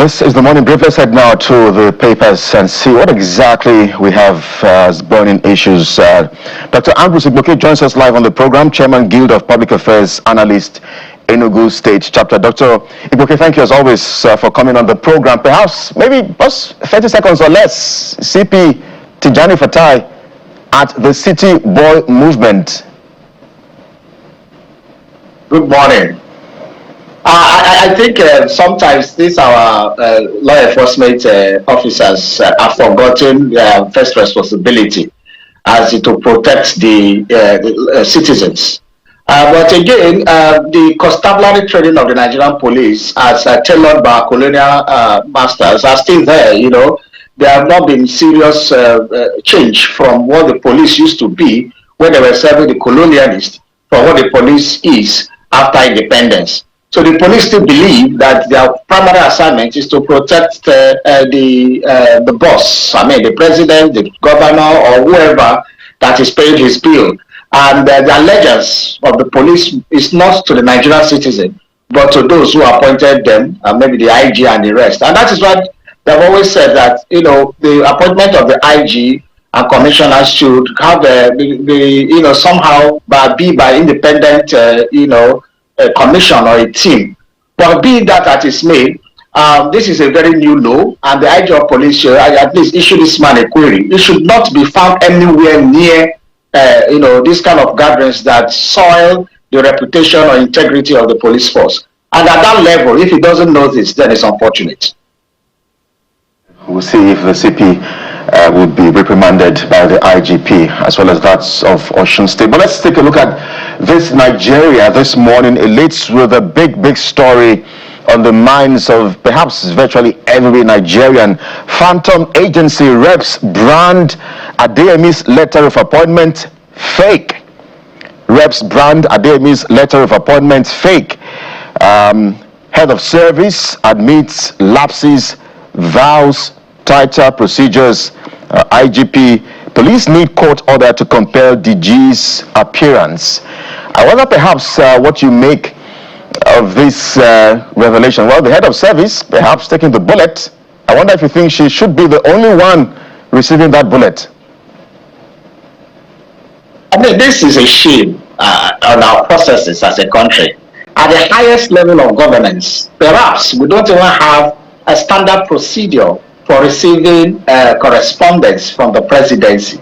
This is the morning brief. Let's head now to the papers and see what exactly we have as burning issues. Dr. Andrew Sigboke joins us live on the program, Chairman Guild of Public Affairs Analyst, Osun State chapter. Dr. Igboke, thank you as always for coming on the program. Perhaps maybe just 30 seconds or less, CP Tijani Fatai at the City Boy Movement. Good morning. I think sometimes these our law enforcement officers have forgotten their first responsibility as to protect the citizens. But again, the constabulary training of the Nigerian police, as tailored by our colonial masters, are still there. You know, there have not been serious change from what the police used to be when they were serving the colonialists from what the police is after independence. So the police still believe that their primary assignment is to protect the boss, I mean the president, the governor, or whoever that is paying his bill. And the allegiance of the police is not to the Nigerian citizen, but to those who appointed them, maybe the IG and the rest. And that is what they've always said, that, you know, the appointment of the IG and commissioners should have somehow be by independent, a commission or a team. But be that as is made, this is a very new law, and the IG of police should at least issue this man a query. It should not be found anywhere near, this kind of gatherings that soil the reputation or integrity of the police force. And at that level, if he doesn't know this, then it's unfortunate. We'll see if the CP would be reprimanded by the IGP as well as that of Osun State. But let's take a look at this Nigeria this morning. It leads with a big story on the minds of perhaps virtually every Nigerian. Phantom agency reps brand Adeyemi's letter of appointment fake. Reps brand Adeyemi's letter of appointment fake. Head of service admits lapses, vows tighter procedures. IGP, police need court order to compel DG's appearance. I wonder perhaps what you make of this revelation. Well, the head of service perhaps taking the bullet. I wonder if you think she should be the only one receiving that bullet. I mean, this is a shame on our processes as a country. At the highest level of governance, perhaps we don't even have a standard procedure for receiving correspondence from the presidency.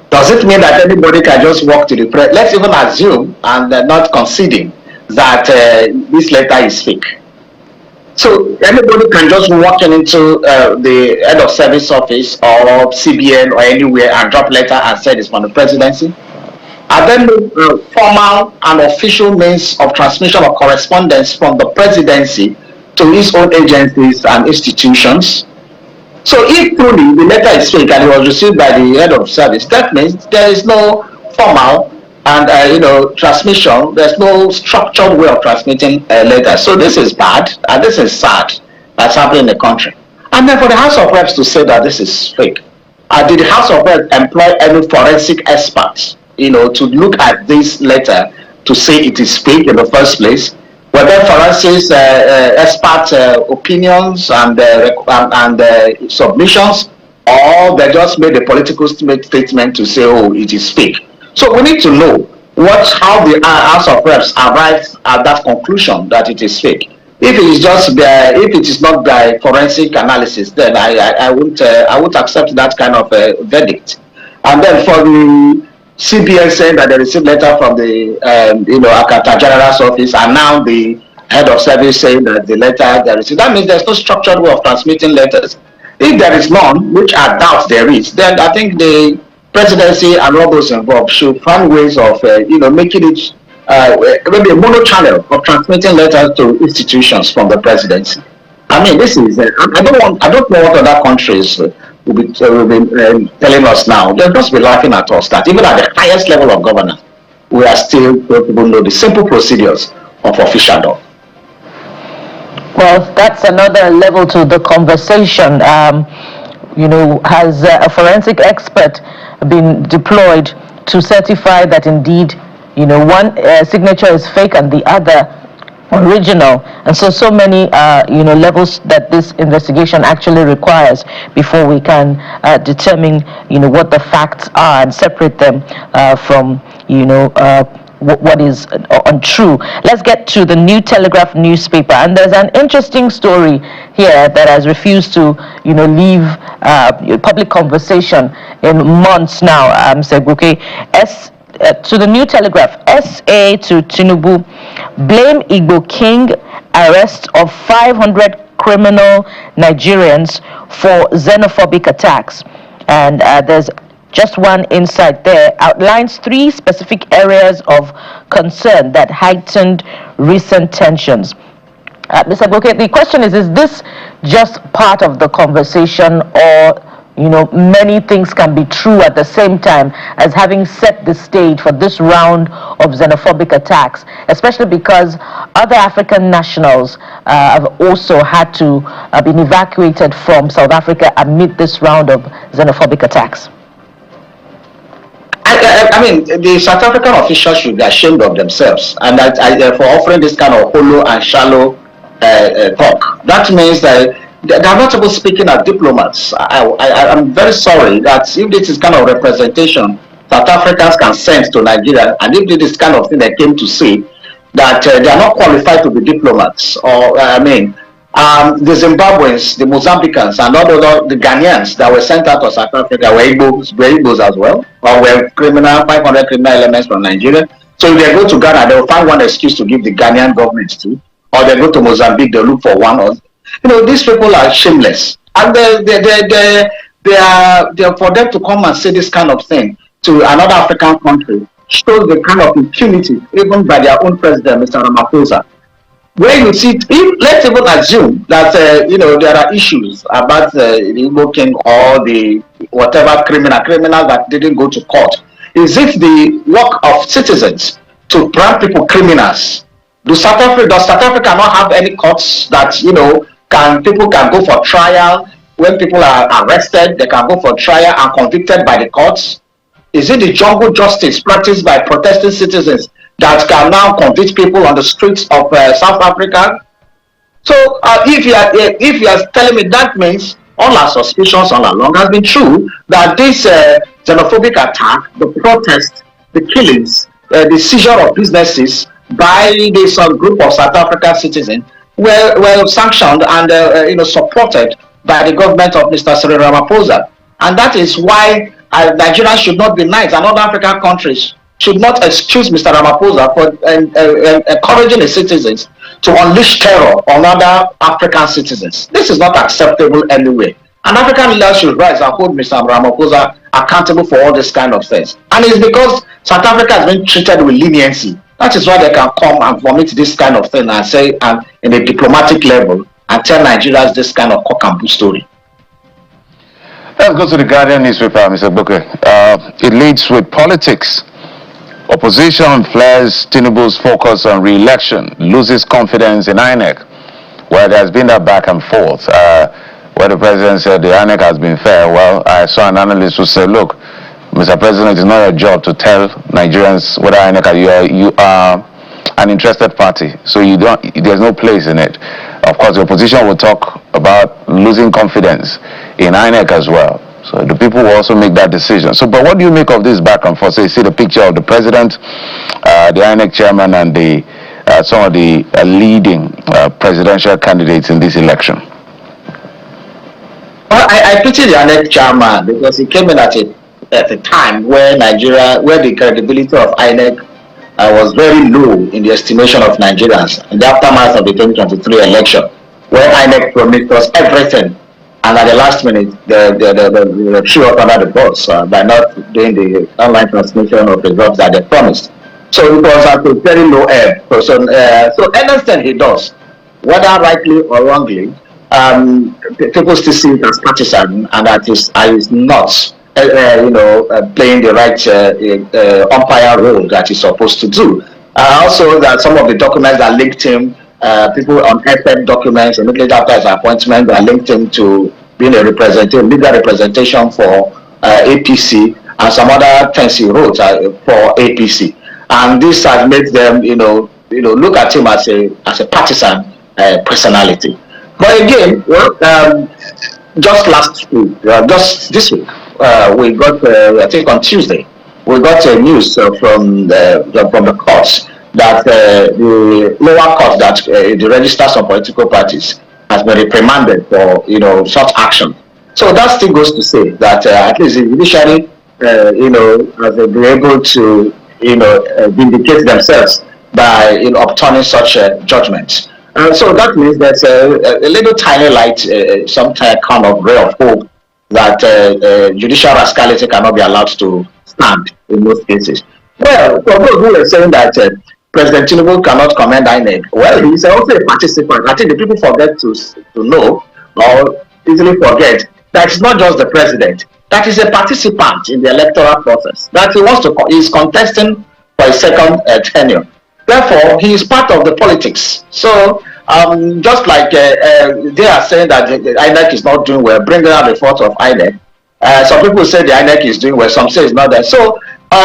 Does it mean that anybody can just walk to the press? Let's even assume, and not conceding, that this letter is fake. So anybody can just walk into the head of service office or CBN or anywhere and drop letter and say it's from the presidency? Are there no formal and official means of transmission of correspondence from the presidency to its own agencies and institutions? So if truly the letter is fake and it was received by the head of service, that means there is no formal and transmission. There's no structured way of transmitting a letter. So this is bad and this is sad. That's happening in the country. And then for the House of Reps to say that this is fake, did the House of Reps employ any forensic experts, to look at this letter to say it is fake in the first place? Were there forensic expert opinions and submissions, or they just made a political statement to say, oh, it is fake? So we need to know how the House of Reps arrived at that conclusion that it is fake. If it is just if it is not by forensic analysis, then I won't accept that kind of verdict. And then for the CBN saying that they received letter from the Akata General's office, and now the head of service saying that the letter they received, that means there's no structured way of transmitting letters. If there is none, which I doubt there is, then I think the presidency and all those involved should find ways of making it maybe a mono channel of transmitting letters to institutions from the presidency. I mean, this is I don't know what other countries will be telling us now. They'll just be laughing at us that even at the highest level of governance, we are still people know the simple procedures of officialdom. Well, that's another level to the conversation. Has a forensic expert been deployed to certify that indeed, one signature is fake and the other original, and so many levels that this investigation actually requires before we can determine what the facts are and separate them from what is untrue. Let's get to the New Telegraph newspaper, and there's an interesting story here that has refused to leave public conversation in months now. Seguke, to the New Telegraph, SA to Tinubu, blame Igbo King arrest of 500 criminal Nigerians for xenophobic attacks. And there's just one insight there, outlines 3 specific areas of concern that heightened recent tensions. Mr. Goke, the question is this just part of the conversation, or many things can be true at the same time, as having set the stage for this round of xenophobic attacks, especially because other African nationals have also had to been evacuated from South Africa amid this round of xenophobic attacks? I mean, the South African officials should be ashamed of themselves, and for offering this kind of hollow and shallow talk. That means that they are not able speaking as diplomats. I'm very sorry that if this is kind of representation South Africans can send to Nigeria, and if this is kind of thing they came to say, that they are not qualified to be diplomats, or the Zimbabweans, the Mozambicans, and all the Ghanaians that were sent out of South Africa were Igbos as well, or were 500 criminal elements from Nigeria. So if they go to Ghana, they will find one excuse to give the Ghanaian government to, or they go to Mozambique, they look for one. Or these people are shameless, and they are for them to come and say this kind of thing to another African country shows the kind of impunity even by their own president, Mr. Ramaphosa. Where you see, let's even assume that there are issues about the Igbo King or the whatever criminals that didn't go to court. Is it the work of citizens to brand people criminals? Does South Africa not have any courts that people can go for trial? When people are arrested, they can go for trial and convicted by the courts. Is it the jungle justice practiced by protesting citizens that can now convict people on the streets of South Africa? So if you are telling me that means all our suspicions all along has been true, that this xenophobic attack, the protest, the killings, the seizure of businesses by this group of South African citizens were sanctioned and supported by the government of Mr. Cyril Ramaphosa. And that is why Nigeria should not be nice, and other African countries should not excuse Mr. Ramaphosa for encouraging his citizens to unleash terror on other African citizens. This is not acceptable anyway. And African leaders should rise and hold Mr. Ramaphosa accountable for all this kind of things. And it's because South Africa has been treated with leniency. That is why they can come and vomit this kind of thing and say, in a diplomatic level, and tell Nigerians this kind of cock and bull story. Let's go to the Guardian newspaper, Mr. Booker. It leads with politics. Opposition flares Tinubu's focus on re-election, loses confidence in INEC, where there's been that back and forth, where the president said the INEC has been fair. Well, I saw an analyst who said, look, Mr. President, it's not your job to tell Nigerians whether INEC you are an interested party, so there's no place in it. Of course, the opposition will talk about losing confidence in INEC as well. So the people will also make that decision. So, but what do you make of this back and forth? So you see the picture of the president, the INEC chairman, and some of the leading presidential candidates in this election. Well, I pity the INEC chairman because he came in at a time where the credibility of INEC was very low in the estimation of Nigerians in the aftermath of the 2023 election, where INEC promised us everything, and at the last minute they threw up under the bus by not doing the online transmission of the results that they promised. So it was at a very low ebb. So anything he does, whether rightly or wrongly, people still see it as partisan, and that is not playing the right umpire role that he's supposed to do. Also, that some of the documents that linked him, people on FM documents, immediately after his appointment, that linked him to being a legal representation for APC and some other things he wrote for APC. And this has made them, look at him as a partisan personality. But again, just last week, just this week, we got, I think on Tuesday, we got news from the courts that the lower court, that the registers of political parties has been reprimanded for such action. So that still goes to say that at least the judiciary, has been able to vindicate themselves by upturning such judgments. So that means there's a little tiny light, some kind of ray of hope that judicial rascality cannot be allowed to stand in most cases. Well, for those who are saying that President Tinubu cannot commend INEC, well, he's also a participant. I think the people forget to know, or easily forget, that it's not just the president, that is a participant in the electoral process, that is contesting for a second tenure. Therefore, he is part of the politics. So, just like they are saying that the INEC is not doing well, bringing out the fault of INEC. Some people say the INEC is doing well, some say it's not there. So,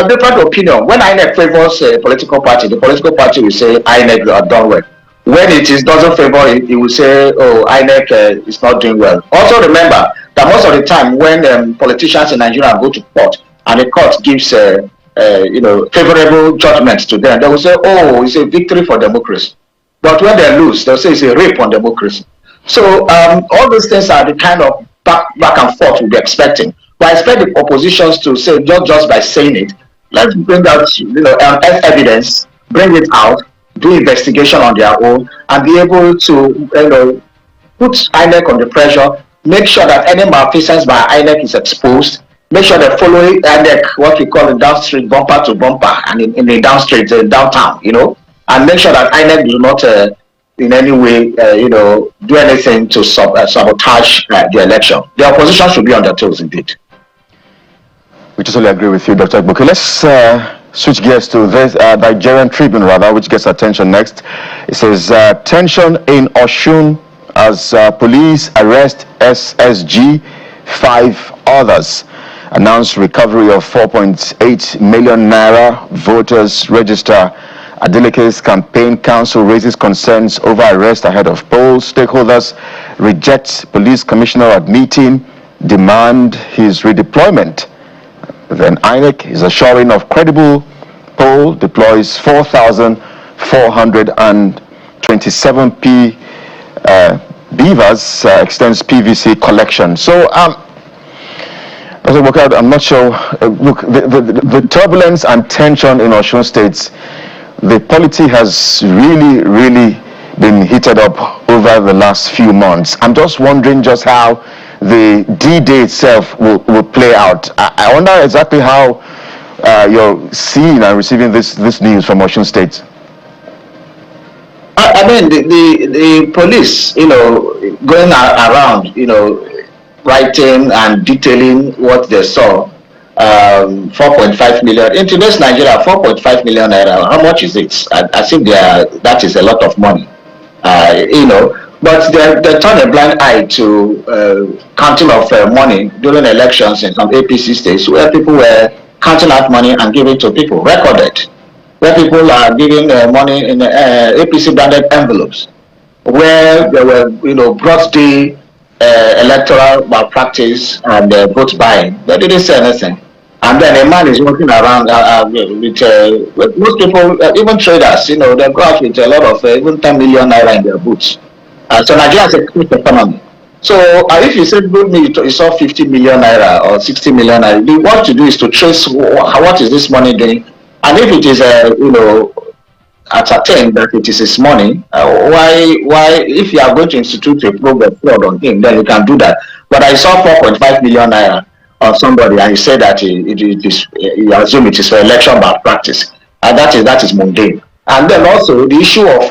different opinion. When INEC favors a political party, the political party will say INEC are done well. When it doesn't favor it, it will say, oh, INEC is not doing well. Also remember that most of the time when politicians in Nigeria go to court and the court gives favorable judgments to them, they will say, oh, it's a victory for democracy. But when they lose, they'll say it's a rape on democracy. So all these things are the kind of back and forth we'll be expecting. But I expect the oppositions to say, just by saying it, let's bring out evidence, bring it out, do investigation on their own, and be able to put INEC under pressure, make sure that any malfeasance by INEC is exposed, make sure they follow INEC, what we call the down street, bumper to bumper, and in the down street, downtown, and make sure that INEC do not in any way, do anything to sabotage the election. The opposition should be on their toes, indeed. We totally agree with you, Dr. Ekbuke. Let's switch gears to this Nigerian Tribune, which gets attention next. It says, tension in Osun as police arrest SSG, 5 others. Announced recovery of 4.8 million naira. Voters register. Adeleke's campaign council raises concerns over arrest ahead of polls. Stakeholders reject police commissioner at meeting, demand his redeployment. Then INEC is assuring of credible poll, deploys 4,427 beavers, extends PVC collection. So, I'm not sure. Look, the turbulence and tension in Osun State, the polity has really been heated up over the last few months. I'm just wondering just how the D-Day itself will play out. I wonder exactly how you're seeing and receiving this news from Osun State. I mean, the police, going around, writing and detailing what they saw, 4.5 million. In today's Nigeria, 4.5 million naira, how much is it? I think that is a lot of money, But they turn a blind eye to counting of money during elections in some APC states where people were counting out money and giving it to people, recorded, where people are giving money in APC branded envelopes, where there were, broad day electoral malpractice and vote buying. They didn't say anything. And then a man is walking around with most people, even traders, they go out with a lot of even 10 million naira in their boots. So Nigeria is a quick economy. So if you said you saw 50 million naira or 60 million naira, what to do is to trace what is this money doing, and if it is ascertained that it is his money, why if you are going to institute a probe of fraud on him, then you can do that. But I saw 4.5 million naira on somebody, and he said that you assume it is for election malpractice, and that is mundane. And then also the issue of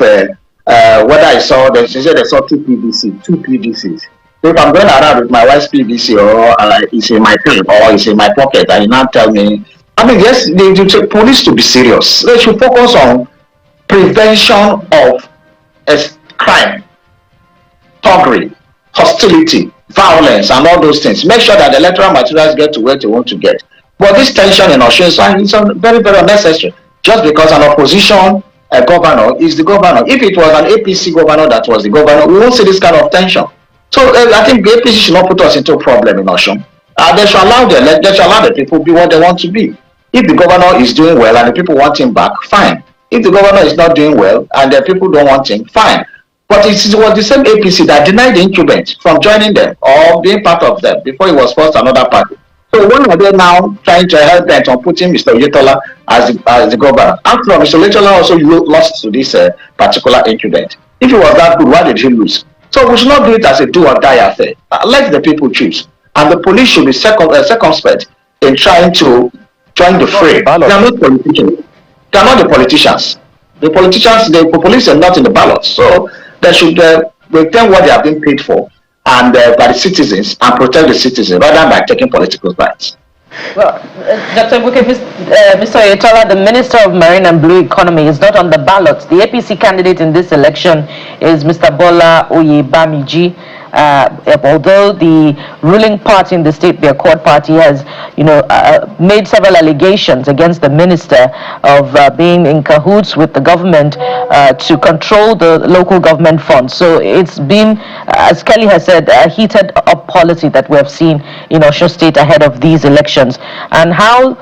whether I saw, they said they saw two PVCs. So if I'm going around with my wife's PVC, or it's in my pen, or it's in my pocket, and you now tell me, I mean, yes, they take police to be serious. They should focus on prevention of crime, thuggery, hostility, violence, and all those things. Make sure that the electoral materials get to where they want to get. But this tension in Osun is very, very unnecessary. Just because an opposition governor is the governor. If it was an APC governor that was the governor, we won't see this kind of tension. So I think the APC should not put us into a problem in Osun. They should allow the people be what they want to be. If the governor is doing well and the people want him back, fine. If the governor is not doing well and the people don't want him, fine. But it was the same APC that denied the incumbent from joining them or being part of them before he was forced to another party. So when are they now trying to help them on putting Mr. Oyetola as the governor? After all, Mr. Oyetola also lost to this particular incumbent. If he was that good, why did he lose? So we should not do it as a do or die affair. Let the people choose. And the police should be circumspect in trying to join the fray. They are not politicians. They are not the politicians. The politicians, the police are not in the ballot. So they should return what they have been paid for and by the citizens and protect the citizens rather than by taking political sides. Well, Dr. Buke, Mr. Oyetola, the Minister of Marine and Blue Economy, is not on the ballot. The APC candidate in this election is Mr. Bola Oyebamiji. Although the ruling party in the state, the Accord Party, has, made several allegations against the minister of being in cahoots with the government to control the local government funds. So it's been, as Kelly has said, a heated up policy that we have seen in Osun State ahead of these elections. And how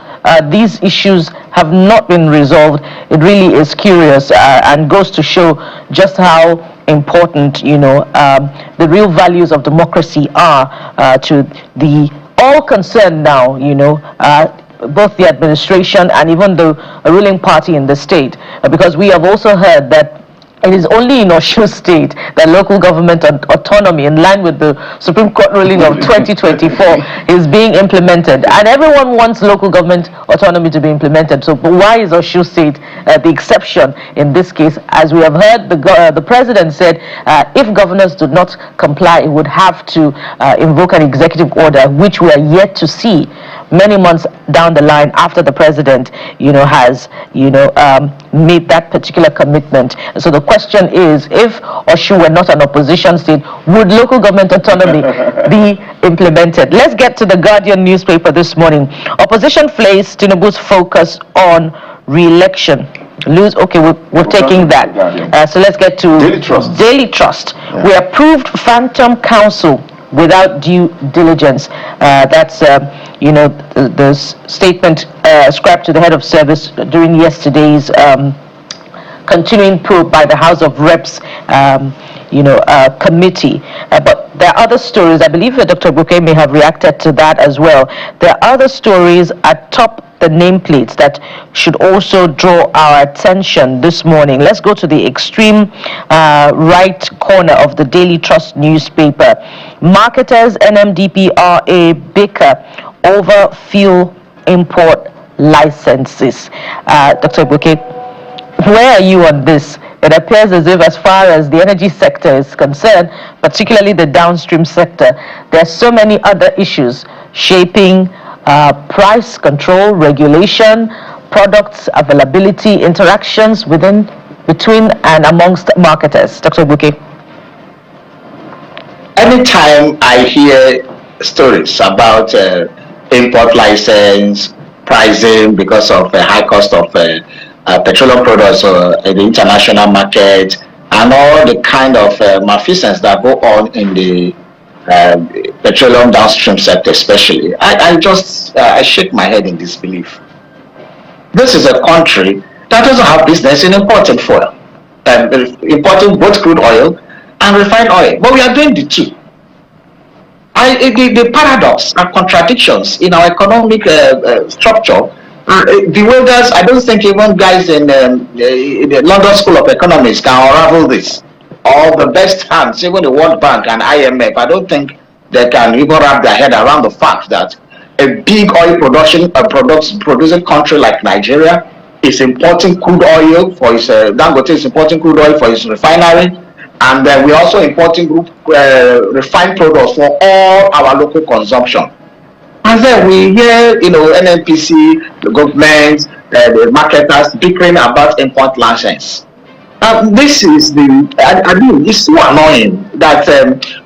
these issues have not been resolved, it really is curious and goes to show just how important, the real values of democracy are to the all concerned now, both the administration and even the ruling party in the state, because we have also heard that it is only in Osun State that local government autonomy, in line with the Supreme Court ruling of 2024, is being implemented. And everyone wants local government autonomy to be implemented. So why is Osun State the exception in this case? As we have heard, the president said if governors do not comply, he would have to invoke an executive order, which we are yet to see many months down the line after the president, has, made that particular commitment. So the question is, if Osun were not an opposition state, would local government autonomy be implemented? Let's get to the Guardian newspaper this morning. Opposition flays Tinubu's focus on re-election. We're taking that. So let's get to Daily Trust. Yeah. We approved Phantom Council without due diligence. That's the statement ascribed to the head of service during yesterday's continuing probe by the House of Reps committee. But there are other stories. I believe that Dr. Buke may have reacted to that as well. There are other stories atop the nameplates that should also draw our attention this morning. Let's go to the extreme right corner of the Daily Trust newspaper. Marketers NMDPRA bicker over fuel import licenses. Dr. Buke, where are you on this? It appears as if, as far as the energy sector is concerned, particularly the downstream sector, there are so many other issues shaping price control, regulation, products availability, interactions between and amongst marketers. Dr. Buke. Anytime I hear stories about import license, pricing because of a high cost of petroleum products in the international market, and all the kind of malfeasance that go on in the petroleum downstream sector especially, I shake my head in disbelief. This is a country that doesn't have business in importing fuel, importing both crude oil and refined oil, but we are doing the two. The paradox and contradictions in our economic structure bewilders. I don't think even guys in the London School of Economics can unravel this. All the best hands, even the World Bank and IMF, I don't think they can even wrap their head around the fact that a big oil producing country like Nigeria is importing crude oil for its Dangote is importing crude oil for its refinery, and we're also importing refined products for all our local consumption. And then we hear, NNPC, the government, the marketers bickering about import license. This is it's so annoying that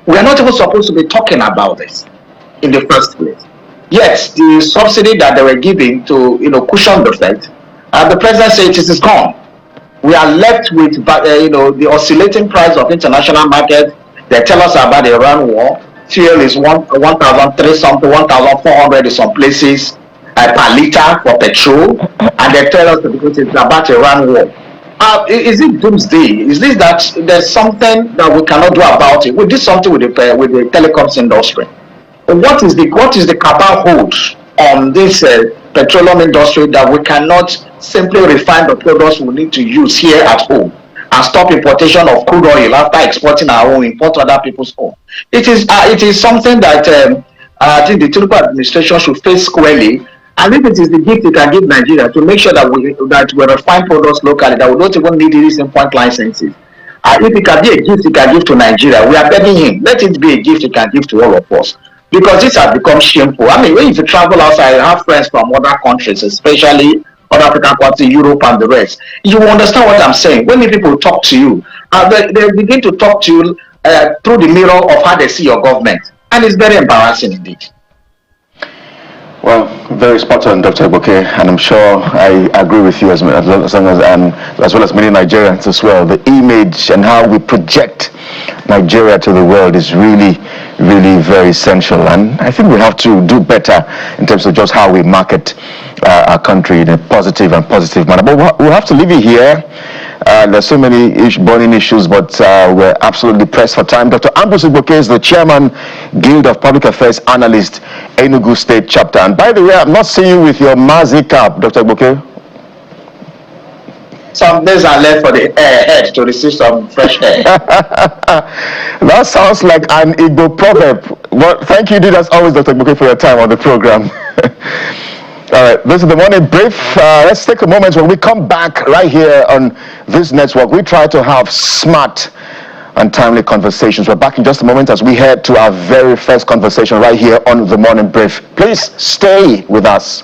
we are not even supposed to be talking about this in the first place. Yes, the subsidy that they were giving to, cushion the effect, the president said it is gone. We are left with, the oscillating price of international market. They tell us about the Iran war. Fuel is 1,003 something, 1,400 in some places per liter for petrol, and they tell us because it's about Iran war. Is it doomsday? Is this that there's something that we cannot do about it? We did something with the telecoms industry. What is the cabal hold on this petroleum industry that we cannot simply refine the products we need to use here at home and stop importation of crude oil after exporting our own, import other people's own? It is something that I think the Tinubu administration should face squarely. And if it is the gift it can give Nigeria to make sure that we refine products locally, that we don't even need these import licenses. If it can be a gift he can give to Nigeria, we are begging him, let it be a gift he can give to all of us. Because this has become shameful. I mean, when you travel outside, I have friends from other countries, especially other African countries, Europe and the rest. You will understand what I'm saying. When people talk to you, they begin to talk to you through the mirror of how they see your government. And it's very embarrassing indeed. Well, very spot on, Dr. Igboke, and I'm sure I agree with you as well as many Nigerians as well. The image and how we project Nigeria to the world is really, really very essential, and I think we have to do better in terms of just how we market our country in a positive manner. But we'll have to leave it here. There's so many burning issues, but we're absolutely pressed for time. Dr. Ambrose Igboke is the chairman, Guild of Public Affairs Analyst, Enugu State Chapter. And by the way, I'm not seeing you with your Mazi cap, Dr. Igboke. Some days are left for the head to receive some fresh air. That sounds like an Igbo proverb. Well, thank you, as always, Dr. Igboke, for your time on the program. All right, this is the morning brief. Let's take a moment. When we come back right here on this network, we try to have smart and timely conversations. We're back in just a moment as we head to our very first conversation right here on the morning brief. Please stay with us.